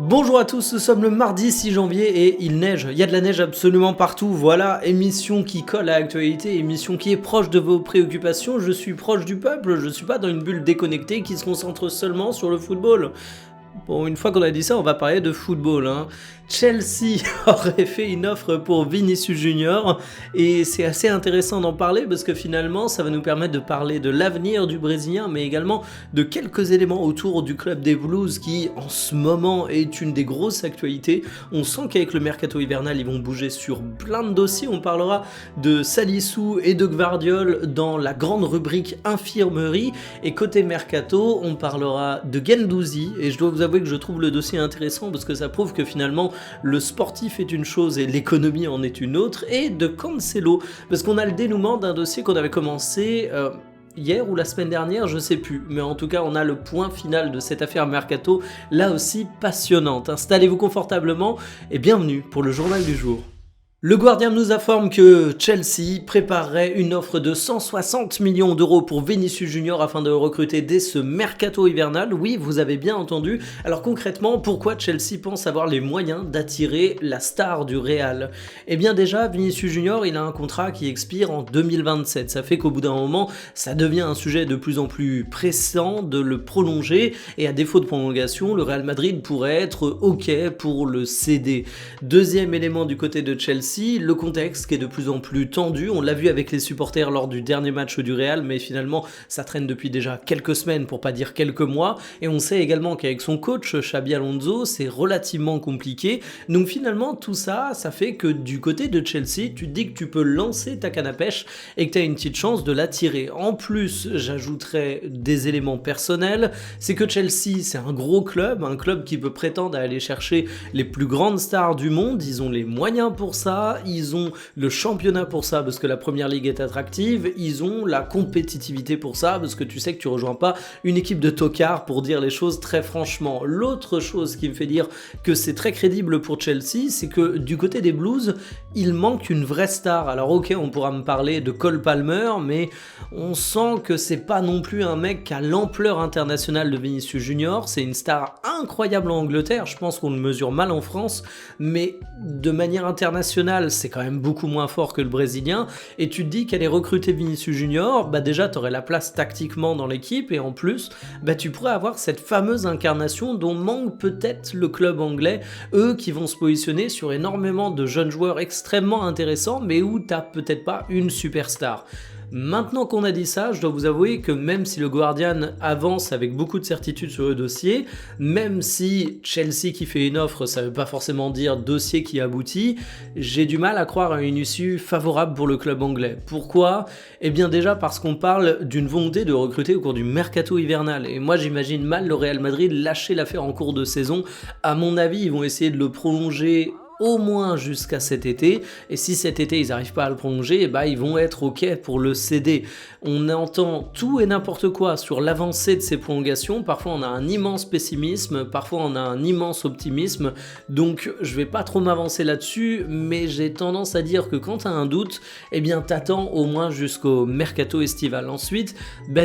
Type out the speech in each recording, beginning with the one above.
Bonjour à tous, nous sommes le mardi 6 janvier et il neige, il y a de la neige absolument partout, voilà, émission qui colle à l'actualité, émission qui est proche de vos préoccupations, je suis proche du peuple, je suis pas dans une bulle déconnectée qui se concentre seulement sur le football. Bon, une fois qu'on a dit ça, on va parler de football. Chelsea aurait fait une offre pour Vinicius Junior et c'est assez intéressant d'en parler parce que finalement, ça va nous permettre de parler de l'avenir du Brésilien, mais également de quelques éléments autour du club des Blues qui, en ce moment, est une des grosses actualités. On sent qu'avec le mercato hivernal, ils vont bouger sur plein de dossiers. On parlera de Salisu et de Gvardiol dans la grande rubrique infirmerie. Et côté mercato, on parlera de Guendouzi et je dois vous avouer que je trouve le dossier intéressant parce que ça prouve que finalement le sportif est une chose et l'économie en est une autre, et de Cancelo parce qu'on a le dénouement d'un dossier qu'on avait commencé hier ou la semaine dernière, je sais plus, mais en tout cas on a le point final de cette affaire mercato, là aussi passionnante. Installez-vous confortablement et bienvenue pour le journal du jour. Le Guardian nous informe que Chelsea préparerait une offre de 160 millions d'euros pour Vinicius Junior afin de le recruter dès ce mercato hivernal. Oui, vous avez bien entendu. Alors concrètement, pourquoi Chelsea pense avoir les moyens d'attirer la star du Real ? Eh bien déjà, Vinicius Junior, il a un contrat qui expire en 2027. Ça fait qu'au bout d'un moment, ça devient un sujet de plus en plus pressant de le prolonger. Et à défaut de prolongation, le Real Madrid pourrait être OK pour le céder. Deuxième élément du côté de Chelsea, le contexte qui est de plus en plus tendu, on l'a vu avec les supporters lors du dernier match du Real, mais finalement ça traîne depuis déjà quelques semaines pour pas dire quelques mois, et on sait également qu'avec son coach Xabi Alonso c'est relativement compliqué, donc finalement tout ça, ça fait que du côté de Chelsea, tu te dis que tu peux lancer ta canne à pêche et que tu as une petite chance de l'attirer. En plus, j'ajouterais des éléments personnels, c'est que Chelsea c'est un gros club, un club qui peut prétendre à aller chercher les plus grandes stars du monde, ils ont les moyens pour ça, ils ont le championnat pour ça parce que la première ligue est attractive, ils ont la compétitivité pour ça parce que tu sais que tu rejoins pas une équipe de tocards pour dire les choses très franchement. L'autre chose qui me fait dire que c'est très crédible pour Chelsea, c'est que du côté des Blues, il manque une vraie star. Alors ok, on pourra me parler de Cole Palmer, mais on sent que c'est pas non plus un mec qui a l'ampleur internationale de Vinicius Junior, c'est une star incroyable en Angleterre, je pense qu'on le mesure mal en France, mais de manière internationale, c'est quand même beaucoup moins fort que le Brésilien, et tu te dis qu'aller recruter Vinicius Junior, bah déjà t'aurais la place tactiquement dans l'équipe, et en plus, bah tu pourrais avoir cette fameuse incarnation dont manque peut-être le club anglais, eux qui vont se positionner sur énormément de jeunes joueurs extrêmement intéressants, mais où t'as peut-être pas une superstar. Maintenant qu'on a dit ça, je dois vous avouer que même si le Guardian avance avec beaucoup de certitude sur le dossier, même si Chelsea qui fait une offre, ça veut pas forcément dire dossier qui aboutit, j'ai du mal à croire à une issue favorable pour le club anglais. Pourquoi ? Eh bien déjà parce qu'on parle d'une volonté de recruter au cours du mercato hivernal, et moi j'imagine mal le Real Madrid lâcher l'affaire en cours de saison. À mon avis, ils vont essayer de le prolonger au moins jusqu'à cet été, et si cet été ils n'arrivent pas à le prolonger, eh ben, ils vont être ok pour le céder. On entend tout et n'importe quoi sur l'avancée de ces prolongations, parfois on a un immense pessimisme, parfois on a un immense optimisme, donc je vais pas trop m'avancer là-dessus, mais j'ai tendance à dire que quand t'as un doute, eh bien t'attends au moins jusqu'au mercato estival. Ensuite,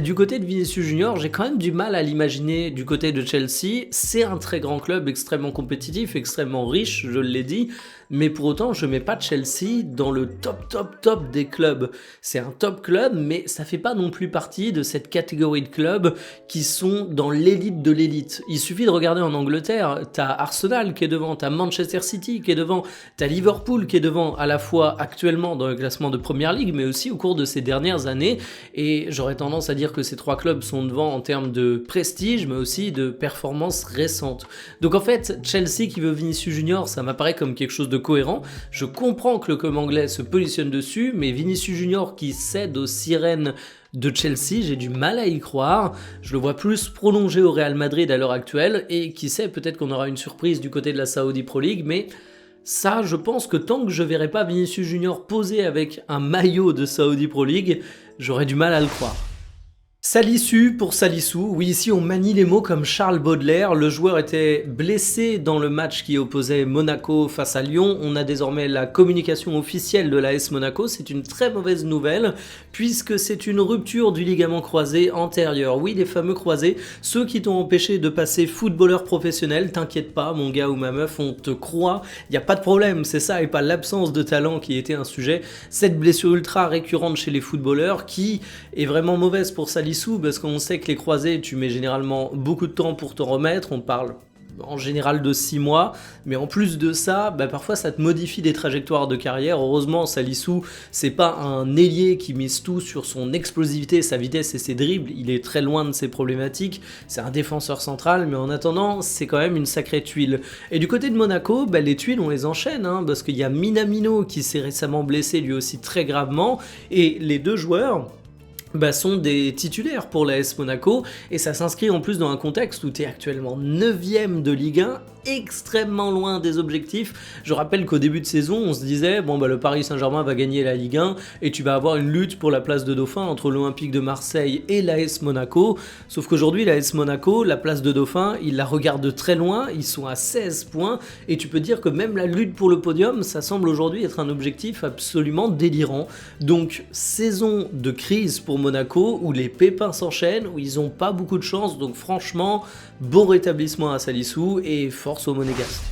du côté de Vinicius Junior, j'ai quand même du mal à l'imaginer du côté de Chelsea, c'est un très grand club, extrêmement compétitif, extrêmement riche, je l'ai dit, mais pour autant je mets pas Chelsea dans le top des clubs. C'est un top club, mais ça fait pas non plus partie de cette catégorie de clubs qui sont dans l'élite de l'élite. Il suffit de regarder en Angleterre, t'as Arsenal qui est devant, t'as Manchester City qui est devant, t'as Liverpool qui est devant, à la fois actuellement dans le classement de Première Ligue, mais aussi au cours de ces dernières années, et j'aurais tendance à dire que ces trois clubs sont devant en termes de prestige, mais aussi de performances récentes. Donc en fait, Chelsea qui veut Vinicius Junior, ça m'apparaît comme quelque chose de cohérent. Je comprends que le club anglais se positionne dessus, mais Vinicius Junior qui cède aux sirènes de Chelsea, j'ai du mal à y croire. Je le vois plus prolongé au Real Madrid à l'heure actuelle, et qui sait, peut-être qu'on aura une surprise du côté de la Saudi Pro League, mais ça, je pense que tant que je verrai pas Vinicius Junior poser avec un maillot de Saudi Pro League, j'aurai du mal à le croire. Salisu pour Salissou, oui ici on manie les mots comme Charles Baudelaire, le joueur était blessé dans le match qui opposait Monaco face à Lyon, on a désormais la communication officielle de l'AS Monaco, c'est une très mauvaise nouvelle puisque c'est une rupture du ligament croisé antérieur, oui les fameux croisés, ceux qui t'ont empêché de passer footballeur professionnel, t'inquiète pas mon gars ou ma meuf, on te croit, il n'y a pas de problème, c'est ça et pas l'absence de talent qui était un sujet, cette blessure ultra récurrente chez les footballeurs qui est vraiment mauvaise pour Salissou parce qu'on sait que les croisés, tu mets généralement beaucoup de temps pour t'en remettre, on parle en général de 6 mois, mais en plus de ça, parfois ça te modifie des trajectoires de carrière. Heureusement, Salissou, c'est pas un ailier qui mise tout sur son explosivité, sa vitesse et ses dribbles, il est très loin de ses problématiques, c'est un défenseur central, mais en attendant, c'est quand même une sacrée tuile. Et du côté de Monaco, les tuiles, on les enchaîne, parce qu'il y a Minamino qui s'est récemment blessé lui aussi très gravement, et les deux joueurs sont des titulaires pour l'AS Monaco et ça s'inscrit en plus dans un contexte où tu es actuellement 9ème de Ligue 1, extrêmement loin des objectifs. Je rappelle qu'au début de saison, on se disait le Paris Saint-Germain va gagner la Ligue 1 et tu vas avoir une lutte pour la place de dauphin entre l'Olympique de Marseille et l'AS Monaco. Sauf qu'aujourd'hui, l'AS Monaco, la place de dauphin, ils la regardent de très loin, ils sont à 16 points et tu peux dire que même la lutte pour le podium, ça semble aujourd'hui être un objectif absolument délirant. Donc, saison de crise pour Monaco où les pépins s'enchaînent, où ils n'ont pas beaucoup de chance, donc franchement, bon rétablissement à Salissou et force aux Monégasques.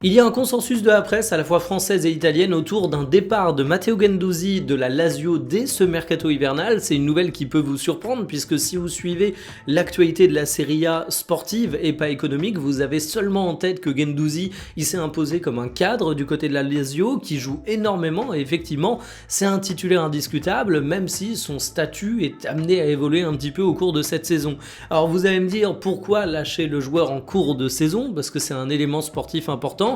Il y a un consensus de la presse à la fois française et italienne autour d'un départ de Matteo Guendouzi de la Lazio dès ce mercato hivernal. C'est une nouvelle qui peut vous surprendre puisque si vous suivez l'actualité de la Serie A sportive et pas économique, vous avez seulement en tête que Guendouzi il s'est imposé comme un cadre du côté de la Lazio qui joue énormément et effectivement c'est un titulaire indiscutable même si son statut est amené à évoluer un petit peu au cours de cette saison. Alors vous allez me dire pourquoi lâcher le joueur en cours de saison parce que c'est un élément sportif important.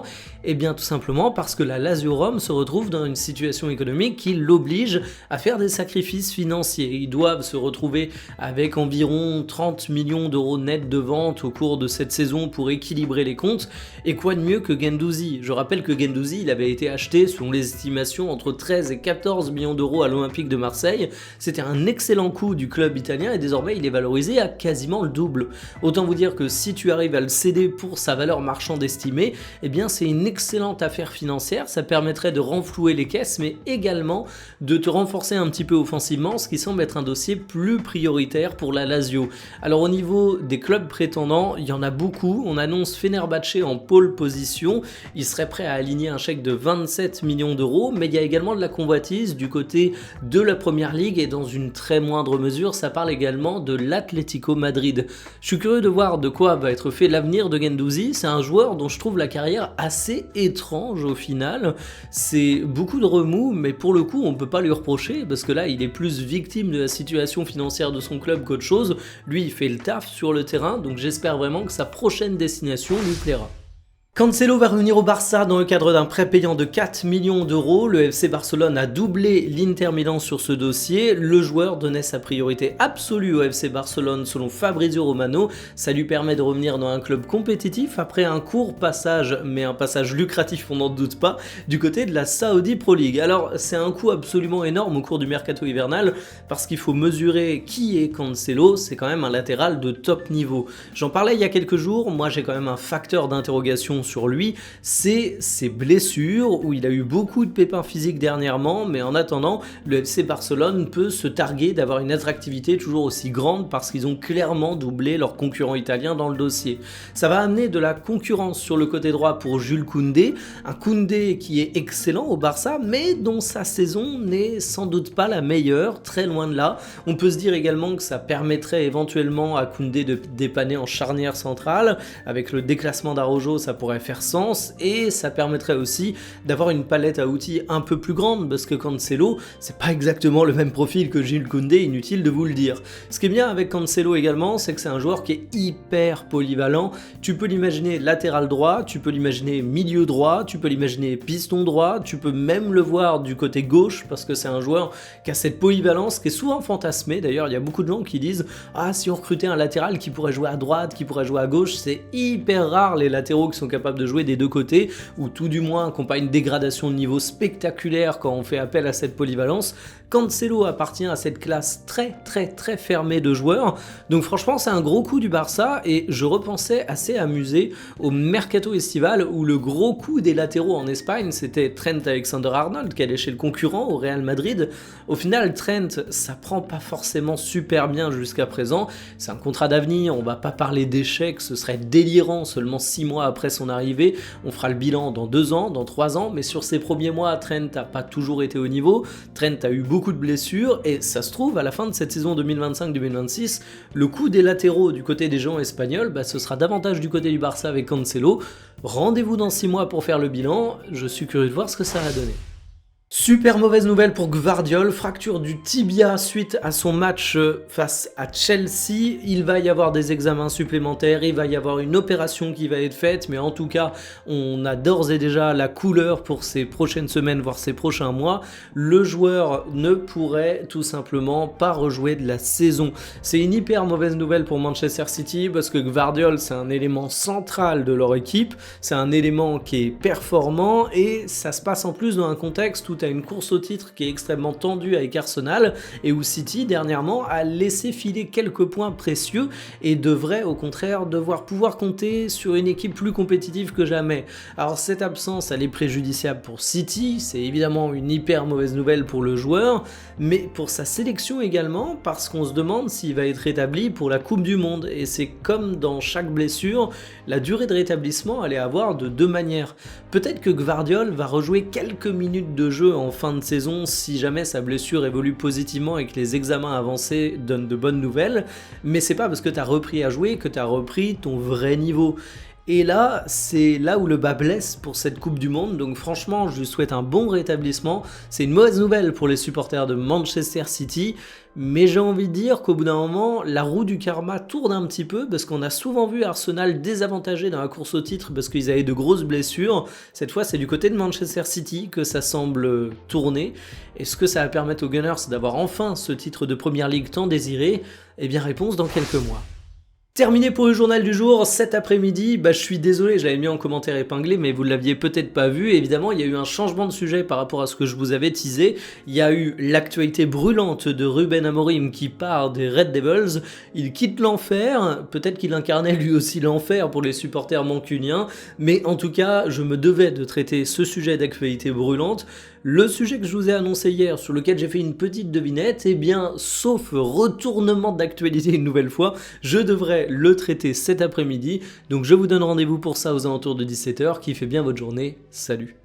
Eh bien tout simplement parce que la Lazio Rome se retrouve dans une situation économique qui l'oblige à faire des sacrifices financiers. Ils doivent se retrouver avec environ 30 millions d'euros nets de vente au cours de cette saison pour équilibrer les comptes. Et quoi de mieux que Guendouzi? Je rappelle que Guendouzi il avait été acheté selon les estimations entre 13 et 14 millions d'euros à l'Olympique de Marseille. C'était un excellent coup du club italien et désormais il est valorisé à quasiment le double. Autant vous dire que si tu arrives à le céder pour sa valeur marchande estimée, eh bien c'est une excellente affaire financière, ça permettrait de renflouer les caisses mais également de te renforcer un petit peu offensivement, ce qui semble être un dossier plus prioritaire pour la Lazio. Alors au niveau des clubs prétendants, il y en a beaucoup, on annonce Fenerbahçe en pole position, il serait prêt à aligner un chèque de 27 millions d'euros, mais il y a également de la convoitise du côté de la Première Ligue et dans une très moindre mesure, ça parle également de l'Atlético Madrid. Je suis curieux de voir de quoi va être fait l'avenir de Guendouzi, c'est un joueur dont je trouve la carrière assez étrange au final, c'est beaucoup de remous mais pour le coup on peut pas lui reprocher parce que là il est plus victime de la situation financière de son club qu'autre chose, lui il fait le taf sur le terrain donc j'espère vraiment que sa prochaine destination lui plaira. Cancelo va revenir au Barça dans le cadre d'un prêt payant de 4 millions d'euros. Le FC Barcelone a doublé l'Inter Milan sur ce dossier. Le joueur donnait sa priorité absolue au FC Barcelone selon Fabrizio Romano. Ça lui permet de revenir dans un club compétitif après un court passage, mais un passage lucratif on n'en doute pas, du côté de la Saudi Pro League. Alors c'est un coût absolument énorme au cours du mercato hivernal parce qu'il faut mesurer qui est Cancelo, c'est quand même un latéral de top niveau. J'en parlais il y a quelques jours, moi j'ai quand même un facteur d'interrogation sur lui, c'est ses blessures où il a eu beaucoup de pépins physiques dernièrement, mais en attendant, le FC Barcelone peut se targuer d'avoir une attractivité toujours aussi grande parce qu'ils ont clairement doublé leurs concurrents italiens dans le dossier. Ça va amener de la concurrence sur le côté droit pour Jules Koundé, un Koundé qui est excellent au Barça, mais dont sa saison n'est sans doute pas la meilleure, très loin de là. On peut se dire également que ça permettrait éventuellement à Koundé de dépanner en charnière centrale, avec le déclassement d'Araujo, ça pourrait faire sens et ça permettrait aussi d'avoir une palette à outils un peu plus grande parce que Cancelo c'est pas exactement le même profil que Jules Koundé, inutile de vous le dire. Ce qui est bien avec Cancelo également c'est que c'est un joueur qui est hyper polyvalent, tu peux l'imaginer latéral droit, tu peux l'imaginer milieu droit, tu peux l'imaginer piston droit, tu peux même le voir du côté gauche parce que c'est un joueur qui a cette polyvalence qui est souvent fantasmée. D'ailleurs il y a beaucoup de gens qui disent ah si on recrutait un latéral qui pourrait jouer à droite, qui pourrait jouer à gauche, c'est hyper rare les latéraux qui sont capables capables de jouer des deux côtés, ou tout du moins qui n'ont pas une dégradation de niveau spectaculaire quand on fait appel à cette polyvalence. Cancelo appartient à cette classe très fermée de joueurs, donc franchement c'est un gros coup du Barça, et je repensais assez amusé au mercato estival où le gros coup des latéraux en Espagne c'était Trent Alexander-Arnold qui allait chez le concurrent au Real Madrid. Au final Trent ça prend pas forcément super bien jusqu'à présent, c'est un contrat d'avenir, on va pas parler d'échec, ce serait délirant seulement 6 mois après son arrivée, on fera le bilan dans 2 ans, dans 3 ans, mais sur ces premiers mois Trent a pas toujours été au niveau, Trent a eu beaucoup de blessures, et ça se trouve à la fin de cette saison 2025-2026, le coup des latéraux du côté des gens espagnols, ce sera davantage du côté du Barça avec Cancelo. Rendez-vous dans 6 mois pour faire le bilan, je suis curieux de voir ce que ça va donner. Super mauvaise nouvelle pour Gvardiol, fracture du tibia suite à son match face à Chelsea. Il va y avoir des examens supplémentaires, il va y avoir une opération qui va être faite, mais en tout cas, on a d'ores et déjà la couleur pour ces prochaines semaines, voire ces prochains mois. Le joueur ne pourrait tout simplement pas rejouer de la saison. C'est une hyper mauvaise nouvelle pour Manchester City parce que Gvardiol, c'est un élément central de leur équipe, c'est un élément qui est performant et ça se passe en plus dans un contexte où à une course au titre qui est extrêmement tendue avec Arsenal et où City dernièrement a laissé filer quelques points précieux et devrait au contraire pouvoir compter sur une équipe plus compétitive que jamais. Alors cette absence elle est préjudiciable pour City, c'est évidemment une hyper mauvaise nouvelle pour le joueur, mais pour sa sélection également parce qu'on se demande s'il va être rétabli pour la Coupe du Monde, et c'est comme dans chaque blessure, la durée de rétablissement allait avoir de deux manières. Peut-être que Gvardiol va rejouer quelques minutes de jeu en fin de saison si jamais sa blessure évolue positivement et que les examens avancés donnent de bonnes nouvelles, mais c'est pas parce que tu as repris à jouer que tu as repris ton vrai niveau. Et là, c'est là où le bas blesse pour cette Coupe du Monde, donc franchement, je lui souhaite un bon rétablissement. C'est une mauvaise nouvelle pour les supporters de Manchester City, mais j'ai envie de dire qu'au bout d'un moment, la roue du karma tourne un petit peu, parce qu'on a souvent vu Arsenal désavantagé dans la course au titre parce qu'ils avaient de grosses blessures. Cette fois, c'est du côté de Manchester City que ça semble tourner. Est-ce que ça va permettre aux Gunners d'avoir enfin ce titre de Premier League tant désiré? Eh bien, réponse dans quelques mois. Terminé pour le journal du jour, cet après-midi, je suis désolé, j'avais mis en commentaire épinglé, mais vous ne l'aviez peut-être pas vu. Évidemment, il y a eu un changement de sujet par rapport à ce que je vous avais teasé. Il y a eu l'actualité brûlante de Ruben Amorim qui part des Red Devils. Il quitte l'enfer, peut-être qu'il incarnait lui aussi l'enfer pour les supporters mancuniens, mais en tout cas, je me devais de traiter ce sujet d'actualité brûlante. Le sujet que je vous ai annoncé hier, sur lequel j'ai fait une petite devinette, eh bien, sauf retournement d'actualité une nouvelle fois, je devrais le traiter cet après-midi. Donc je vous donne rendez-vous pour ça aux alentours de 17 h. Kiffez bien votre journée, salut.